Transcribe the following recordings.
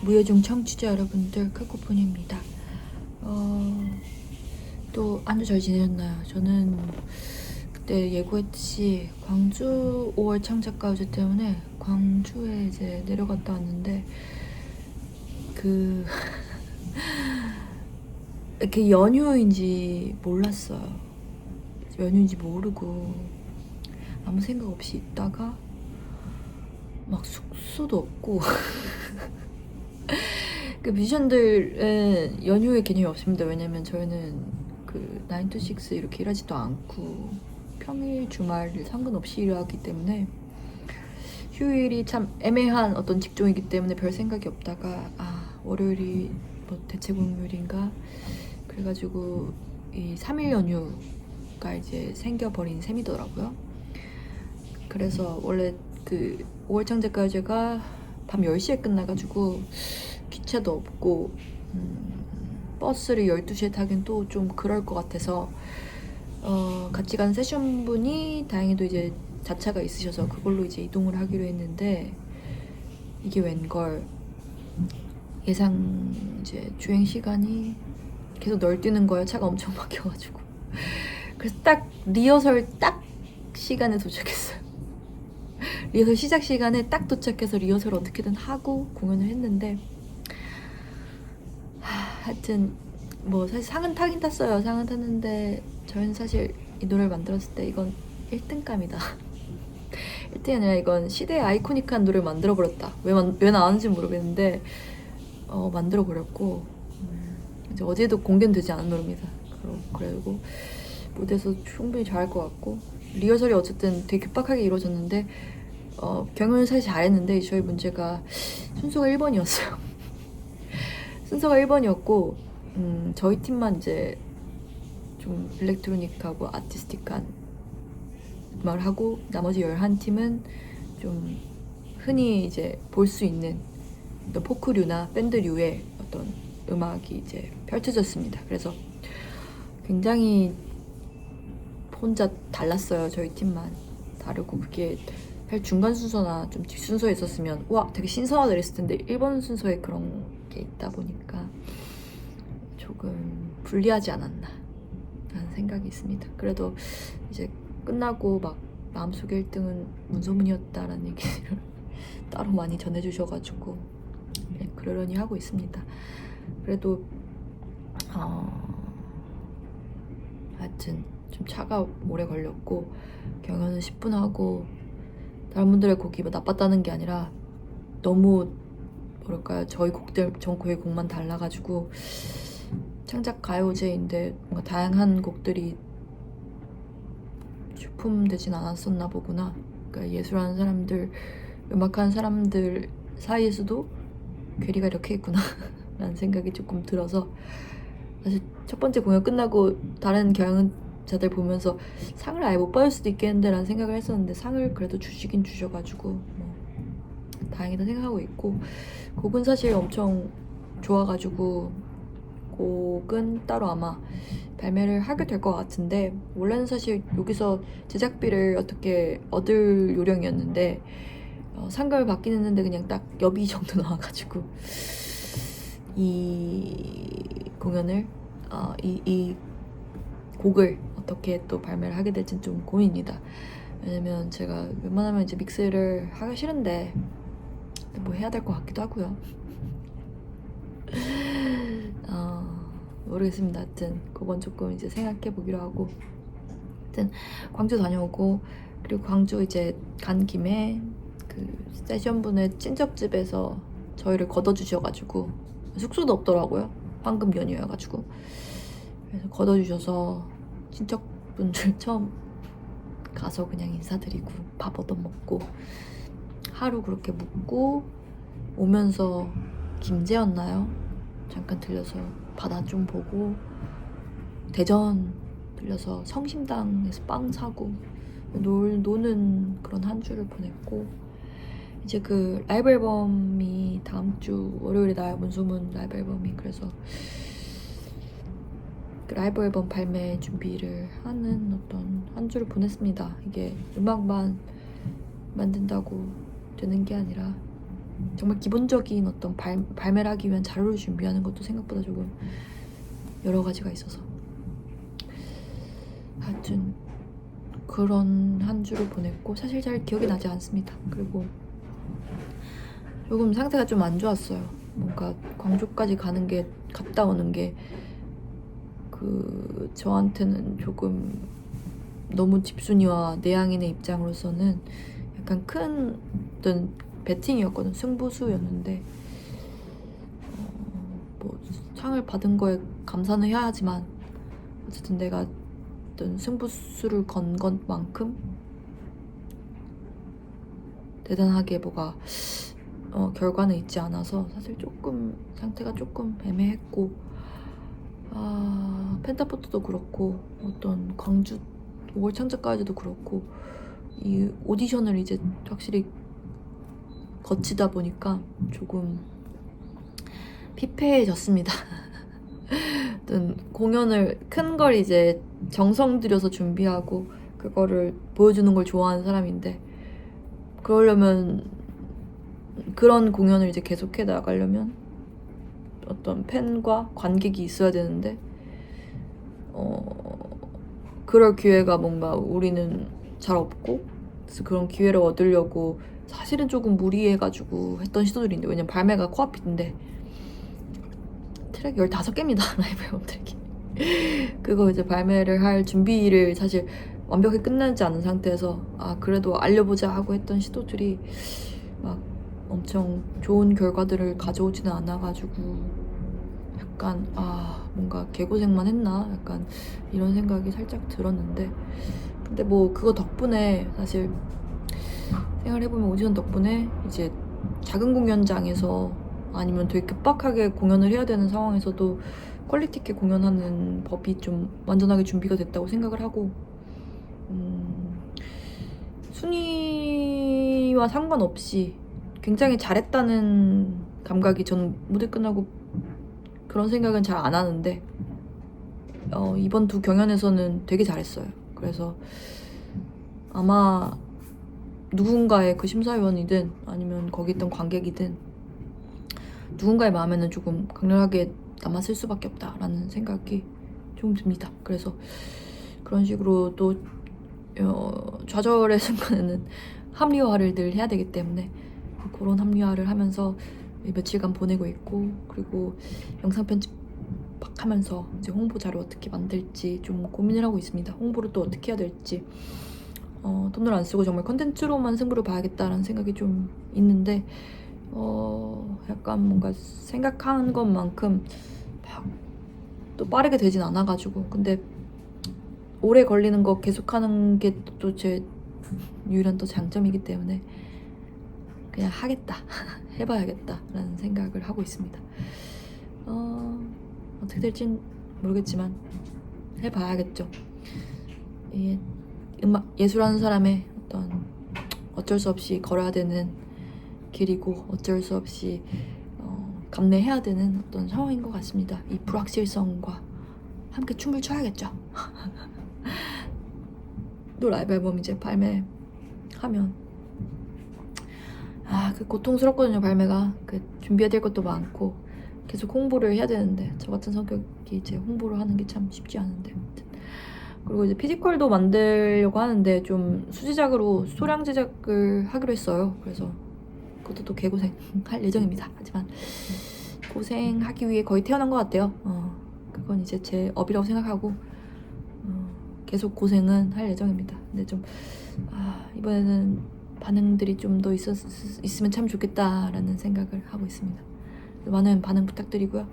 무예중 청취자 여러분들, 카코폰입니다. 또 한 주 잘 지내셨나요? 저는 그때 예고했듯이 광주 5월 창작가요제 때문에 광주에 이제 내려갔다 왔는데 이렇게 연휴인지 몰랐어요. 연휴인지 모르고 아무 생각 없이 있다가 막 숙소도 없고 그 뮤지션들은 연휴의 개념이 없습니다. 왜냐면 저희는 그 9 to 6 이렇게 일하지도 않고 평일 주말 상관없이 일하기 때문에 휴일이 참 애매한 어떤 직종이기 때문에 별 생각이 없다가 월요일이 뭐 대체공휴일인가 그래가지고 이 3일 연휴가 이제 생겨버린 셈이더라고요. 그래서 원래 그 5월 창작가요제가 밤 10시에 끝나가지고 기차도 없고 버스를 12시에 타긴 또 좀 그럴 것 같아서 같이 간 세션분이 다행히도 이제 자차가 있으셔서 그걸로 이제 이동을 하기로 했는데 이게 웬걸 예상 이제 주행 시간이 계속 널뛰는 거예요. 차가 엄청 막혀가지고. 그래서 딱 리허설 딱 시간에 도착했어요. 리허설 시작 시간에 딱 도착해서 리허설 어떻게든 하고 공연을 했는데 하여튼 뭐 사실 상은 타긴 탔어요. 상은 탔는데 저희는 사실 이 노래를 만들었을 때 이건 1등감이다. 1등이 아니라 이건 시대의 아이코닉한 노래를 만들어버렸다. 왜 나왔는지 모르겠는데 만들어버렸고 이제 어제도 공개되지 않은 노래입니다. 그리고 무대에서 충분히 잘할 것 같고 리허설이 어쨌든 되게 급박하게 이루어졌는데 경연을 사실 잘했는데 저희 문제가 순서가 1번이었어요. 순서가 1번이었고 저희 팀만 이제 좀 일렉트로닉하고 아티스틱한 음악을 하고 나머지 11팀은 좀 흔히 이제 볼 수 있는 어떤 포크류나 밴드류의 어떤 음악이 이제 펼쳐졌습니다. 그래서 굉장히 혼자 달랐어요. 저희 팀만 다르고 그게 사실 중간 순서나 좀 뒷 순서에 있었으면 와 되게 신선하다 이랬을 텐데 1번 순서에 그런 게 있다 보니까 조금 불리하지 않았나 라는 생각이 있습니다. 그래도 이제 끝나고 막 마음속에 1등은 문소문이었다라는 얘기를 따로 많이 전해주셔가지고 그러려니 하고 있습니다. 그래도 하여튼 좀 차가 오래 걸렸고 경연은 10분 하고 다른 분들의 곡이 뭐 나빴다는 게 아니라 너무 뭐랄까요 저희 곡만 달라가지고 창작 가요제인데 뭔가 다양한 곡들이 주품되진 않았었나 보구나. 그러니까 예술하는 사람들, 음악하는 사람들 사이에서도 괴리가 이렇게 있구나 라는 생각이 조금 들어서 사실 첫 번째 공연 끝나고 다른 경연자들 보면서 상을 아예 못 받을 수도 있겠는데 라는 생각을 했었는데 상을 그래도 주시긴 주셔가지고 뭐 다행이다 생각하고 있고 곡은 사실 엄청 좋아가지고 곡은 따로 아마 발매를 하게 될 것 같은데 원래는 사실 여기서 제작비를 어떻게 얻을 요령이었는데 상금을 받긴 했는데 그냥 딱 여비 정도 나와가지고 이 공연을 이 곡을 어떻게 또 발매를 하게 될지는 좀 고민입니다. 왜냐면 제가 웬만하면 이제 믹스를 하기 싫은데 뭐 해야 될 것 같기도 하고요. 모르겠습니다. 하여튼 그건 조금 이제 생각해 보기로 하고 하여튼 광주 다녀오고 그리고 광주 이제 간 김에 그 세션분의 친척집에서 저희를 걷어주셔가지고 숙소도 없더라고요. 황금 연휴여가지고 그래서 걷어주셔서 친척분들 처음 가서 그냥 인사드리고 밥 얻어먹고 하루 그렇게 묵고 오면서 김제였나요? 잠깐 들려서 바다 좀 보고 대전 들려서 성심당에서 빵 사고 노는 그런 한 주를 보냈고 이제 그 라이브 앨범이 다음 주 월요일에 나와요. 문소문 라이브 앨범이. 그래서 그 라이브 앨범 발매 준비를 하는 어떤 한 주를 보냈습니다. 이게 음악만 만든다고 되는 게 아니라 정말 기본적인 어떤 발매를 하기 위한 자료를 준비하는 것도 생각보다 조금 여러 가지가 있어서 하여튼 그런 한 주를 보냈고 사실 잘 기억이 나지 않습니다. 그리고 조금 상태가 좀 안 좋았어요. 뭔가 광주까지 갔다 오는 게 저한테는 조금 너무 집순이와 내향인의 입장으로서는 약간 큰 어떤 배팅이었거든. 승부수였는데 뭐 상을 받은 거에 감사는 해야 하지만 어쨌든 내가 어떤 승부수를 건 것만큼 대단하게 뭐가 결과는 있지 않아서 사실 조금 상태가 조금 애매했고 펜타포트도 그렇고 어떤 광주 5월 창작까지도 그렇고 이 오디션을 이제 확실히 거치다 보니까 조금 피폐해졌습니다. 어떤 공연을 큰 걸 이제 정성 들여서 준비하고 그거를 보여주는 걸 좋아하는 사람인데 그러려면 그런 공연을 이제 계속해 나가려면 어떤 팬과 관객이 있어야 되는데 그럴 기회가 뭔가 우리는 잘 없고 그래서 그런 기회를 얻으려고 사실은 조금 무리해가지고 했던 시도들인데 왜냐면 발매가 코앞인데 트랙 15개입니다. 라이브 앨범 트랙이 그거 이제 발매를 할 준비를 사실 완벽히 끝나지 않은 상태에서 그래도 알려보자 하고 했던 시도들이 막 엄청 좋은 결과들을 가져오지는 않아가지고 약간 뭔가 개고생만 했나 약간 이런 생각이 살짝 들었는데 근데 뭐 그거 덕분에 사실 생각해보면 오디션 덕분에 이제 작은 공연장에서 아니면 되게 급박하게 공연을 해야 되는 상황에서도 퀄리티 있게 공연하는 법이 좀 완전하게 준비가 됐다고 생각을 하고 순위와 상관없이 굉장히 잘했다는 감각이 저는 무대 끝나고 그런 생각은 잘 안 하는데 이번 두 경연에서는 되게 잘했어요. 그래서 아마 누군가의 그 심사위원이든 아니면 거기 있던 관객이든 누군가의 마음에는 조금 강렬하게 남았을 수밖에 없다라는 생각이 좀 듭니다. 그래서 그런 식으로 또 좌절의 순간에는 합리화를 늘 해야 되기 때문에 그런 합리화를 하면서 며칠간 보내고 있고 그리고 영상 편집 막 하면서 이제 홍보 자료 어떻게 만들지 좀 고민을 하고 있습니다. 홍보를 또 어떻게 해야 될지 돈을 안 쓰고 정말 컨텐츠로만 승부를 봐야겠다라는 생각이 좀 있는데 약간 뭔가 생각한 것만큼 막 또 빠르게 되진 않아가지고 근데 오래 걸리는 거 계속하는 게 또 제 유일한 또 장점이기 때문에 그냥 하겠다 해봐야겠다라는 생각을 하고 있습니다. 어떻게 될진 모르겠지만 해봐야겠죠. 이게 예술하는 사람의 어떤 어쩔 수 없이 걸어야 되는 길이고 어쩔 수 없이 감내해야 되는 어떤 상황인 것 같습니다. 이 불확실성과 함께 춤을 춰야겠죠. 또 라이브 앨범 이제 발매하면 그 고통스럽거든요. 발매가 준비해야 될 것도 많고 계속 홍보를 해야 되는데 저 같은 성격이 이제 홍보를 하는 게 참 쉽지 않은데 그리고 이제 피지컬도 만들려고 하는데 좀 수제작으로 소량 제작을 하기로 했어요. 그래서 그것도 또 개고생 할 예정입니다. 하지만 고생하기 위해 거의 태어난 것 같아요. 그건 이제 제 업이라고 생각하고 계속 고생은 할 예정입니다. 근데 좀 이번에는 반응들이 좀 더 있으면 참 좋겠다라는 생각을 하고 있습니다. 많은 반응 부탁드리고요.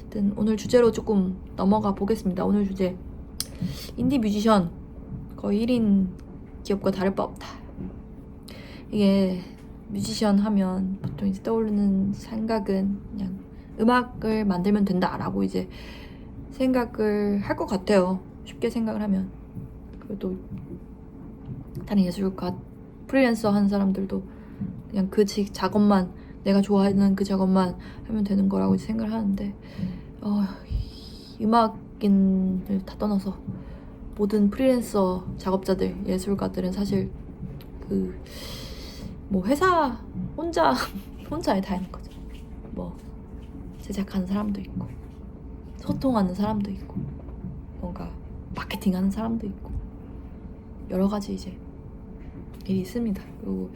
일단 오늘 주제로 조금 넘어가 보겠습니다. 오늘 주제 인디 뮤지션 거의 1인 기업과 다를 바 없다. 이게 뮤지션 하면 보통 이제 떠오르는 생각은 그냥 음악을 만들면 된다라고 이제 생각을 할 것 같아요. 쉽게 생각을 하면. 그래도 다른 예술가 프리랜서 하는 사람들도 그냥 그 작업만 내가 좋아하는 그 작업만 하면 되는 거라고 생각을 하는데 음악인을 다 떠나서 모든 프리랜서 작업자들 예술가들은 사실 뭐 회사 혼자 혼자에 다 있는 거죠. 뭐 제작하는 사람도 있고 소통하는 사람도 있고 뭔가 마케팅하는 사람도 있고 여러 가지 이제 일이 있습니다. 그리고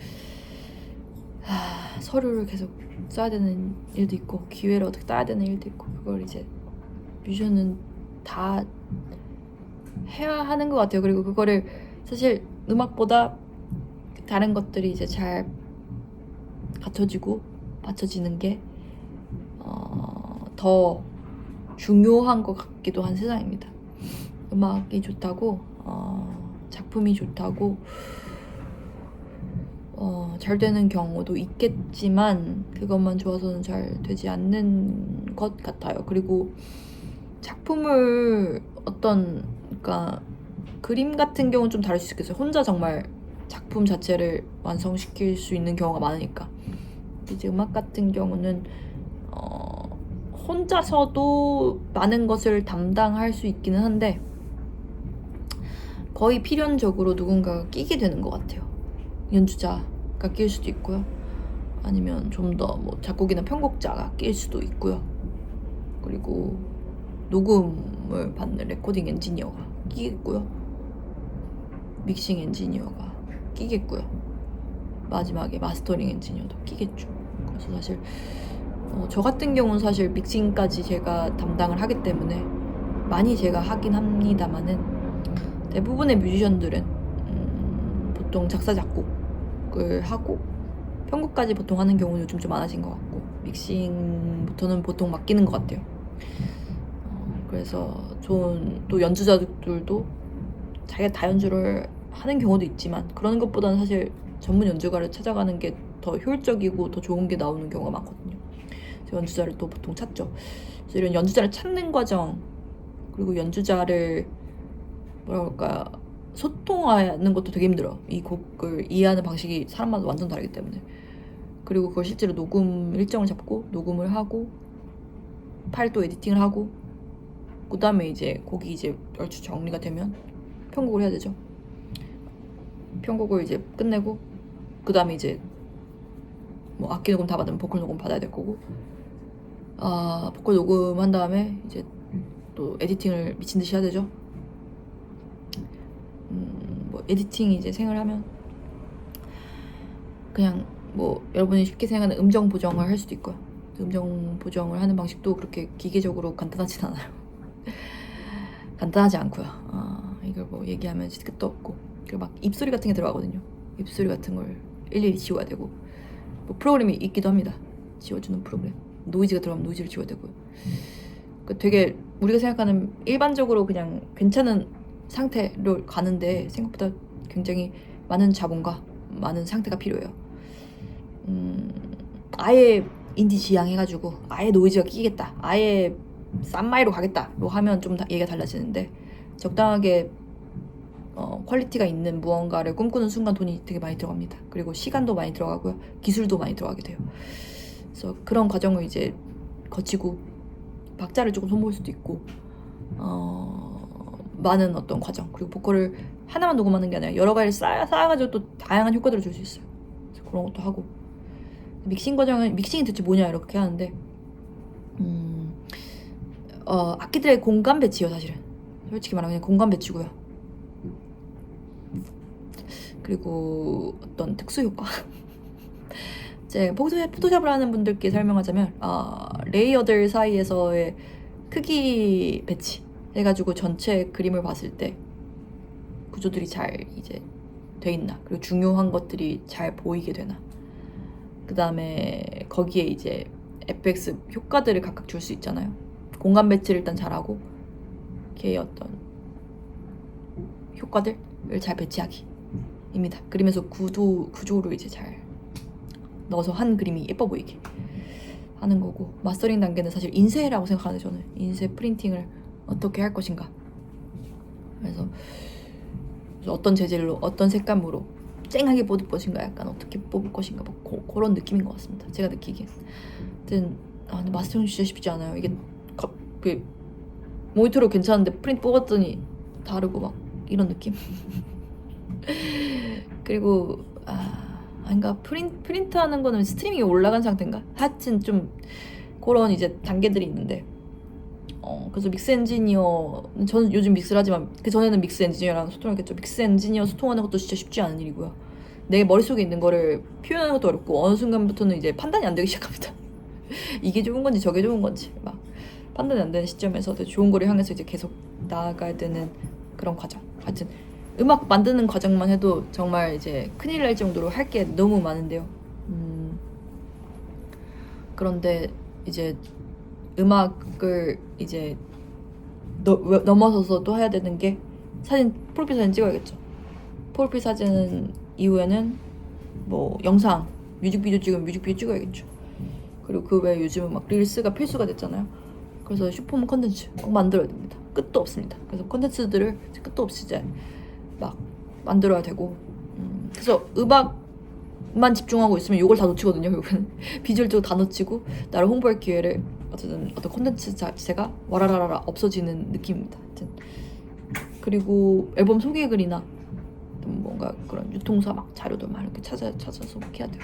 서류를 계속 써야 되는 일도 있고 기회를 어떻게 따야 되는 일도 있고 그걸 이제 뮤지션은 다 해야 하는 것 같아요. 그리고 그거를 사실 음악보다 다른 것들이 이제 잘 갖춰지고 받쳐지는 게 더 중요한 것 같기도 한 세상입니다. 음악이 좋다고 작품이 좋다고 잘 되는 경우도 있겠지만 그것만 좋아서는 잘 되지 않는 것 같아요. 그리고 작품을 그러니까 그림 같은 경우는 좀 다를 수 있겠어요. 혼자 정말 작품 자체를 완성시킬 수 있는 경우가 많으니까. 이제 음악 같은 경우는 혼자서도 많은 것을 담당할 수 있기는 한데 거의 필연적으로 누군가가 끼게 되는 것 같아요. 연주자가 낄 수도 있고요. 아니면 좀 더 뭐 작곡이나 편곡자가 낄 수도 있고요. 그리고 녹음을 받는 레코딩 엔지니어가 끼겠고요. 믹싱 엔지니어가 끼겠고요. 마지막에 마스터링 엔지니어도 끼겠죠. 그래서 사실 저 같은 경우는 사실 믹싱까지 제가 담당을 하기 때문에 많이 제가 하긴 합니다만은 대부분의 뮤지션들은 보통 작사 작곡을 하고 편곡까지 보통 하는 경우는 요즘 좀 많아진 것 같고 믹싱부터는 보통 맡기는 것 같아요. 그래서 좋은 또 연주자들도 자기가 다 연주를 하는 경우도 있지만 그런 것보다는 사실 전문 연주가를 찾아가는 게 더 효율적이고 더 좋은 게 나오는 경우가 많거든요. 그래서 연주자를 또 보통 찾죠. 그래서 이런 연주자를 찾는 과정 그리고 연주자를 뭐랄까 소통하는 것도 되게 힘들어. 이 곡을 이해하는 방식이 사람마다 완전 다르기 때문에. 그리고 그걸 실제로 녹음 일정을 잡고 녹음을 하고 파일도 에디팅을 하고 그 다음에 이제 곡이 이제 얼추 정리가 되면 편곡을 해야 되죠. 편곡을 이제 끝내고 그 다음에 이제 뭐 악기 녹음 다 받으면 보컬 녹음 받아야 될 거고 보컬 녹음한 다음에 이제 또 에디팅을 미친 듯이 해야 되죠. 뭐 에디팅이 이제 생각하면 그냥 뭐 여러분이 쉽게 생각하는 음정 보정을 할 수도 있고요. 음정 보정을 하는 방식도 그렇게 기계적으로 간단하진 않아요. 간단하지 않고요. 이걸 뭐 얘기하면 진짜 끝도 없고 그리고 막 입소리 같은 게 들어가거든요. 입소리 같은 걸 일일이 지워야 되고 뭐 프로그램이 있기도 합니다. 지워주는 프로그램. 노이즈가 들어가면 노이즈를 지워야 되고요. 그러니까 되게 우리가 생각하는 일반적으로 그냥 괜찮은 상태로 가는데 생각보다 굉장히 많은 자본과 많은 상태가 필요해요. 아예 인디 지향해가지고 아예 노이즈가 끼겠다, 아예 싼마이로 가겠다로 하면 좀 얘기가 달라지는데 적당하게 퀄리티가 있는 무언가를 꿈꾸는 순간 돈이 되게 많이 들어갑니다. 그리고 시간도 많이 들어가고요. 기술도 많이 들어가게 돼요. 그래서 그런 과정을 이제 거치고 박자를 조금 손볼 수도 있고 많은 어떤 과정 그리고 보컬을 하나만 녹음하는 게 아니라 여러 가지를 쌓아가지고 또 다양한 효과들을 줄 수 있어요. 그래서 그런 것도 하고 믹싱 과정은 믹싱이 대체 뭐냐 이렇게 하는데 악기들의 공간 배치요. 사실은 솔직히 말하면 그냥 공간 배치고요. 그리고 어떤 특수 효과 이제 포토샵을 하는 분들께 설명하자면 레이어들 사이에서의 크기 배치 해가지고 전체 그림을 봤을 때 구조들이 잘 이제 돼 있나 그리고 중요한 것들이 잘 보이게 되나 그 다음에 거기에 이제 FX 효과들을 각각 줄 수 있잖아요. 공간 배치를 일단 잘하고 걔의 어떤 효과들을 잘 배치하기 입니다. 그림에서 구조를 이제 잘 넣어서 한 그림이 예뻐 보이게 하는 거고 마스터링 단계는 사실 인쇄라고 생각하는데 저는 인쇄 프린팅을 어떻게 할 것인가 그래서 어떤 재질로 어떤 색감으로 쨍하게 뽑을 것인가 약간 어떻게 뽑을 것인가 뭐 그런 느낌인 것 같습니다. 제가 느끼기엔 하여튼 근데 마스터링 진짜 쉽지 않아요. 이게 그 모니터로 괜찮은데 프린트 뽑았더니 다르고 막 이런 느낌. 그리고 아닌가 프린트하는 거는 스트리밍이 올라간 상태인가? 하여튼 좀 그런 이제 단계들이 있는데 그래서 믹스 엔지니어는 저는 요즘 믹스를 하지만 그 전에는 믹스 엔지니어랑 소통했겠죠. 믹스 엔지니어 소통하는 것도 진짜 쉽지 않은 일이고요. 내 머릿속에 있는 거를 표현하는 것도 어렵고 어느 순간부터는 이제 판단이 안 되기 시작합니다. 이게 좋은 건지 저게 좋은 건지 막 판단이 안 되는 시점에서 더 좋은 거를 향해서 이제 계속 나아가야 되는 그런 과정. 하여튼 음악 만드는 과정만 해도 정말 이제 큰일 날 정도로 할 게 너무 많은데요. 그런데 이제 음악을 이제 넘어서서 또 해야 되는 게 프로필 사진 찍어야겠죠. 프로필 사진 이후에는 뭐 영상, 뮤직비디오 찍으면 뮤직비디오 찍어야겠죠. 그리고 그 외에 요즘은 막 릴스가 필수가 됐잖아요. 그래서 슈퍼문 컨텐츠 꼭 만들어야 됩니다. 끝도 없습니다. 그래서 컨텐츠들을 끝도 없이 이제 막 만들어야 되고 그래서 음악만 집중하고 있으면 이걸 다 놓치거든요. 결국은 비주얼 쪽다 놓치고 나를 홍보할 기회를 어떤 콘텐츠 자체가 와라라라 없어지는 느낌입니다. 하여튼. 그리고 앨범 소개 글이나 뭔가 그런 유통사 막 자료들 막 이렇게 찾아서 막 해야 돼요.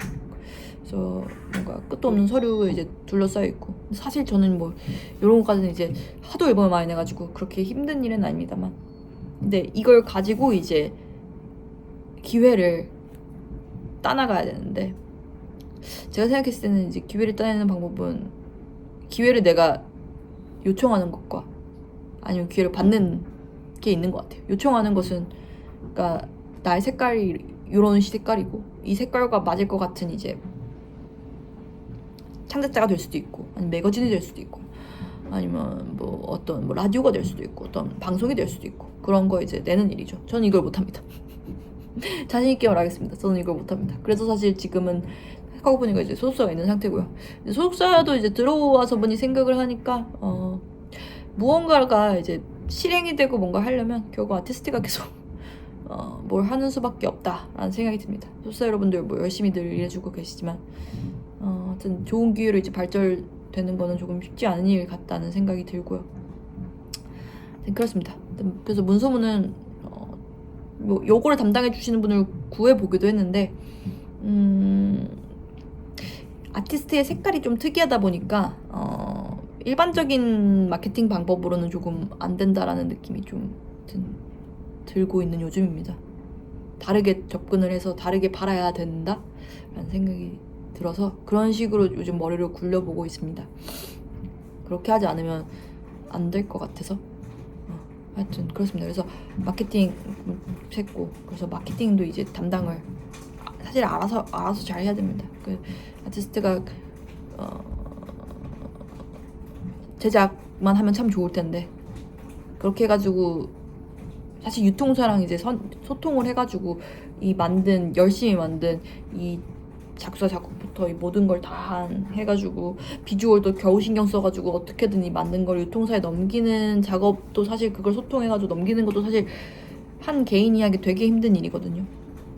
그래서 뭔가 끝도 없는 서류에 이제 둘러싸여 있고 사실 저는 뭐 이런 것까지는 이제 하도 앨범을 많이 내가지고 그렇게 힘든 일은 아닙니다만 근데 이걸 가지고 이제 기회를 따나가야 되는데 제가 생각했을 때는 이제 기회를 따내는 방법은 기회를 내가 요청하는 것과 아니면 기회를 받는 게 있는 것 같아요. 요청하는 것은 그러니까 나의 색깔이 이런 색깔이고 이 색깔과 맞을 것 같은 이제 창작자가 될 수도 있고 아니면 매거진이 될 수도 있고 아니면 뭐 어떤 뭐 라디오가 될 수도 있고 어떤 방송이 될 수도 있고 그런 거 이제 내는 일이죠. 저는 이걸 못합니다. 자신 있게 말하겠습니다. 저는 이걸 못합니다. 그래서 사실 지금은 하고 보니까 이제 소속사가 있는 상태고요. 소속사도 이제 들어와서 보니 생각을 하니까 무언가가 이제 실행이 되고 뭔가 하려면 결국 아티스트가 계속 뭘 하는 수밖에 없다라는 생각이 듭니다. 소속사 여러분들 뭐 열심히들 일해주고 계시지만 하여튼 좋은 기회로 이제 발전되는 거는 조금 쉽지 않은 일 같다는 생각이 들고요. 그렇습니다. 그래서 문소문은 뭐 요거를 담당해 주시는 분을 구해 보기도 했는데 아티스트의 색깔이 좀 특이하다 보니까 일반적인 마케팅 방법으로는 조금 안 된다라는 느낌이 좀 들고 있는 요즘입니다. 다르게 접근을 해서 다르게 팔아야 된다라는 생각이 들어서 그런 식으로 요즘 머리를 굴려보고 있습니다. 그렇게 하지 않으면 안 될 것 같아서 하여튼 그렇습니다. 그래서 마케팅 했고 그래서 마케팅도 이제 담당을 사실 알아서 잘 해야 됩니다. 그 아티스트가 제작만 하면 참 좋을 텐데 그렇게 해가지고 사실 유통사랑 이제 소통을 해가지고 열심히 만든 이 작사 작곡부터 이 모든 걸 다 해가지고 비주얼도 겨우 신경 써가지고 어떻게든 이 만든 걸 유통사에 넘기는 작업도 사실 그걸 소통해가지고 넘기는 것도 사실 한 개인이 하기 되게 힘든 일이거든요.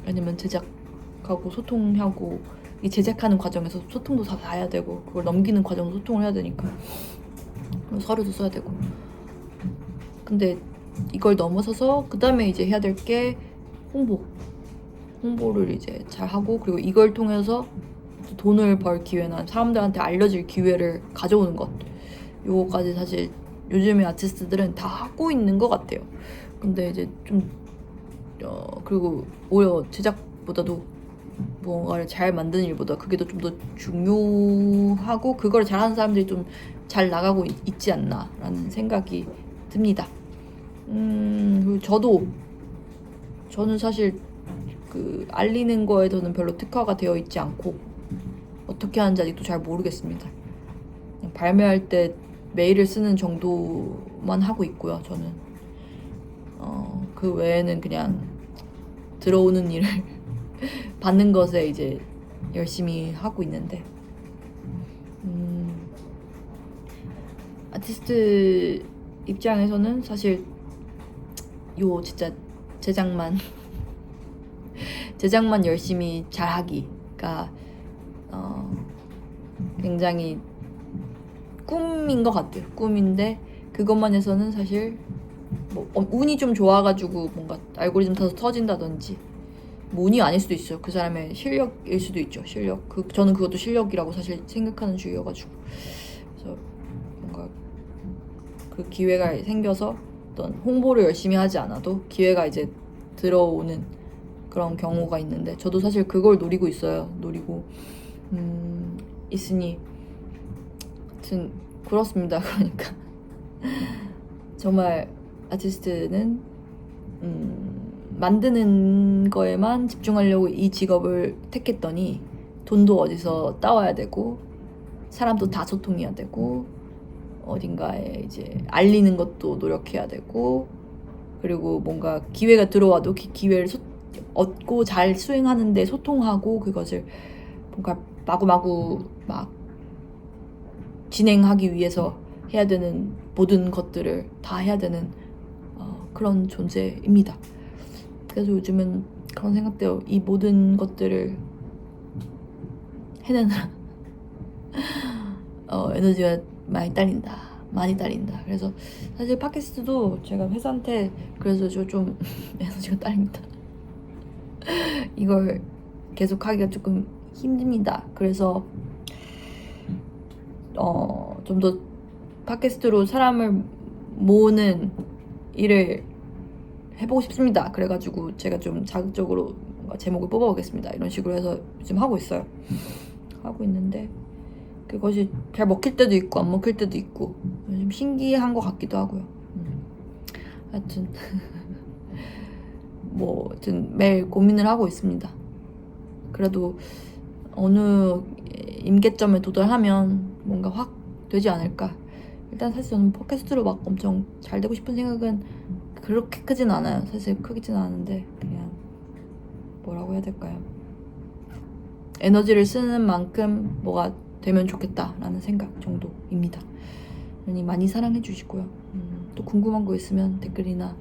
왜냐면 제작하고 소통하고 이 제작하는 과정에서 소통도 다 해야 되고 그걸 넘기는 과정도 소통을 해야 되니까 서류도 써야 되고 근데 이걸 넘어서서 그 다음에 이제 해야 될 게 홍보를 이제 잘 하고 그리고 이걸 통해서 돈을 벌 기회나 사람들한테 알려질 기회를 가져오는 것 요거까지 사실 요즘의 아티스트들은 다 하고 있는 것 같아요. 근데 이제 좀 그리고 오히려 제작보다도 무언가를 잘 만드는 일보다 그게 좀 더 중요하고 그걸 잘하는 사람들이 좀 잘 나가고 있지 않나라는 생각이 듭니다. 그리고 저는 사실 그 알리는 거에서는 별로 특화가 되어 있지 않고 어떻게 하는지 아직도 잘 모르겠습니다. 그냥 발매할 때 메일을 쓰는 정도만 하고 있고요. 저는 그 외에는 그냥 들어오는 일을 받는 것에 이제 열심히 하고 있는데 아티스트 입장에서는 사실 진짜 제작만 열심히 잘하기가 굉장히 꿈인 것 같아요. 꿈인데 그것만 해서는 사실 뭐 운이 좀 좋아가지고 뭔가 알고리즘 타서 터진다든지 뭐 운이 아닐 수도 있어요. 그 사람의 실력일 수도 있죠. 실력. 저는 그것도 실력이라고 사실 생각하는 주의여가지고. 그래서 뭔가 그 기회가 생겨서 어떤 홍보를 열심히 하지 않아도 기회가 이제 들어오는 그런 경우가 있는데, 저도 사실 그걸 노리고 있어요. 노리고 있으니 하여튼 그렇습니다. 그러니까 정말 아티스트는 만드는 거에만 집중하려고 이 직업을 택했더니 돈도 어디서 따와야 되고 사람도 다 소통해야 되고 어딘가에 이제 알리는 것도 노력해야 되고, 그리고 뭔가 기회가 들어와도 기회를 얻고 잘 수행하는데 소통하고 그것을 뭔가 마구마구 막 진행하기 위해서 해야 되는 모든 것들을 다 해야 되는 그런 존재입니다. 그래서 요즘은 그런 생각돼요. 이 모든 것들을 해내느라 에너지가 많이 딸린다. 그래서 사실 팟캐스트도 제가 회사한테 그래서 좀 에너지가 딸립니다. 이걸 계속 하기가 조금 힘듭니다. 그래서 좀 더 팟캐스트로 사람을 모으는 일을 해보고 싶습니다. 그래가지고 제가 좀 자극적으로 뭔가 제목을 뽑아보겠습니다. 이런 식으로 해서 지금 하고 있어요. 하고 있는데 그것이 잘 먹힐 때도 있고 안 먹힐 때도 있고 좀 신기한 것 같기도 하고요. 하여튼 뭐 하여튼 매일 고민을 하고 있습니다. 그래도 어느 임계점에 도달하면 뭔가 확 되지 않을까. 일단 사실 저는 팟캐스트로 막 엄청 잘 되고 싶은 생각은 그렇게 크진 않아요. 사실 크지는 않은데 그냥 뭐라고 해야 될까요? 에너지를 쓰는 만큼 뭐가 되면 좋겠다라는 생각 정도입니다. 많이 사랑해 주시고요. 또 궁금한 거 있으면 댓글이나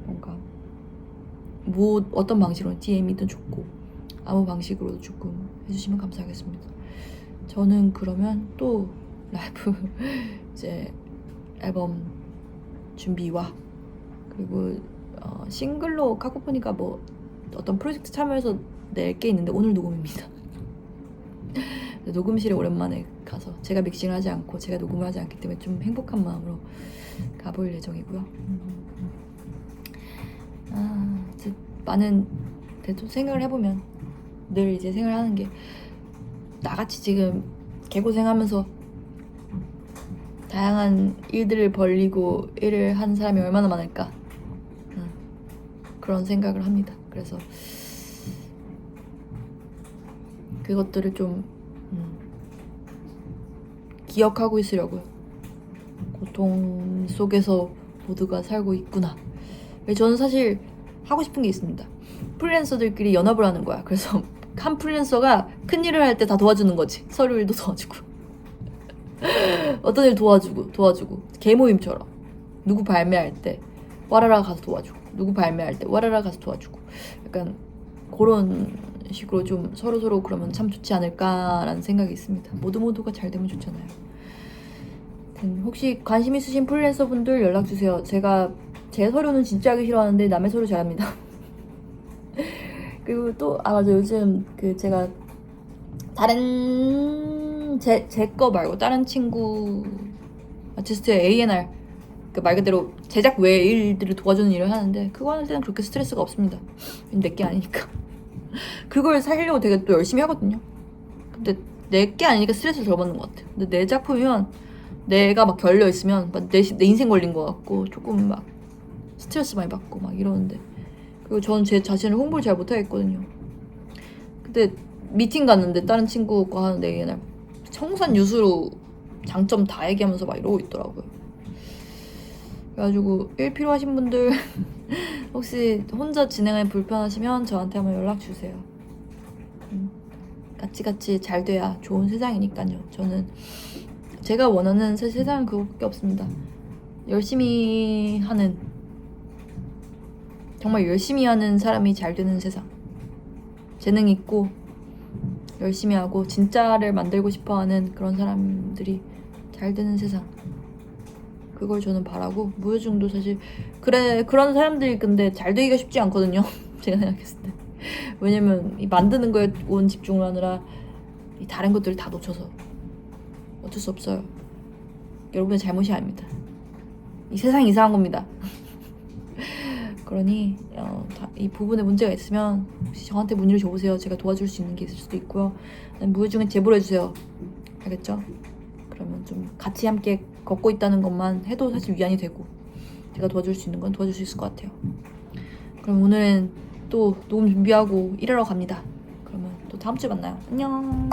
뭔가 뭐 어떤 방식으로 DM이든 좋고 아무 방식으로도 조금 해주시면 감사하겠습니다. 저는 그러면 또 라이브 이제 앨범 준비와 그리고 싱글로 카코포니가 뭐 어떤 프로젝트 참여해서 낼 게 있는데 오늘 녹음입니다. 녹음실에 오랜만에 가서 제가 믹싱을 하지 않고 제가 녹음을 하지 않기 때문에 좀 행복한 마음으로 가볼 예정이고요. 이제 많은 좀 생각을 해보면 늘 이제 생각하는 게 나같이 지금 개고생하면서 다양한 일들을 벌리고 일을 한 사람이 얼마나 많을까 그런 생각을 합니다. 그래서 그것들을 좀 기억하고 있으려고요. 고통 속에서 모두가 살고 있구나. 저는 사실 하고 싶은 게 있습니다. 프리랜서들끼리 연합을 하는 거야. 그래서 한 프리랜서가 큰 일을 할 때 다 도와주는 거지. 서류 일도 도와주고 어떤 일 도와주고 개모임처럼 누구 발매할 때 와라라 가서 도와주고 누구 발매할 때 와라라 가서 도와주고 약간 그런 식으로 좀 서로 그러면 참 좋지 않을까라는 생각이 있습니다. 모두가 잘 되면 좋잖아요. 혹시 관심 있으신 프리랜서 분들 연락 주세요. 제가 제 서류는 진짜 하기 싫어하는데 남의 서류 잘합니다. 그리고 또 맞아, 요즘 그 제가 다른 제 거 말고 다른 친구 아티스트의 A&R 그 말 그대로 제작 외의 일들을 도와주는 일을 하는데 그거 할 때는 그렇게 스트레스가 없습니다. 내게 아니니까. 그걸 살려고 되게 또 열심히 하거든요. 근데 내게 아니니까 스트레스를 덜 받는 것 같아요. 근데 내 작품이면 내가 막 결려 있으면 내 인생 걸린 것 같고 조금 막 스트레스 많이 받고 막 이러는데, 그리고 저는 제 자신을 홍보를 잘 못하겠거든요. 근데 미팅 갔는데 다른 친구가 하는데 얘네 청산 유수로 장점 다 얘기하면서 막 이러고 있더라고요. 그래가지고 일 필요하신 분들 혹시 혼자 진행하기 불편하시면 저한테 한번 연락 주세요. 같이 잘 돼야 좋은 세상이니까요. 저는 제가 원하는 세상은 그거밖에 없습니다. 열심히 하는, 정말 열심히 하는 사람이 잘 되는 세상. 재능 있고 열심히 하고 진짜를 만들고 싶어하는 그런 사람들이 잘 되는 세상. 그걸 저는 바라고, 무효중도 사실 그런 사람들이 근데 잘 되기가 쉽지 않거든요. 제가 생각했을 때 왜냐면 이 만드는 거에 온 집중을 하느라 이 다른 것들을 다 놓쳐서 어쩔 수 없어요. 여러분의 잘못이 아닙니다. 이 세상이 이상한 겁니다. 그러니 이 부분에 문제가 있으면 혹시 저한테 문의를 줘보세요. 제가 도와줄 수 있는 게 있을 수도 있고요. 무의중에 제보를 해주세요. 알겠죠? 그러면 좀 같이 함께 걷고 있다는 것만 해도 사실 위안이 되고 제가 도와줄 수 있는 건 도와줄 수 있을 것 같아요. 그럼 오늘은 또 녹음 준비하고 일하러 갑니다. 그러면 또 다음 주에 만나요. 안녕.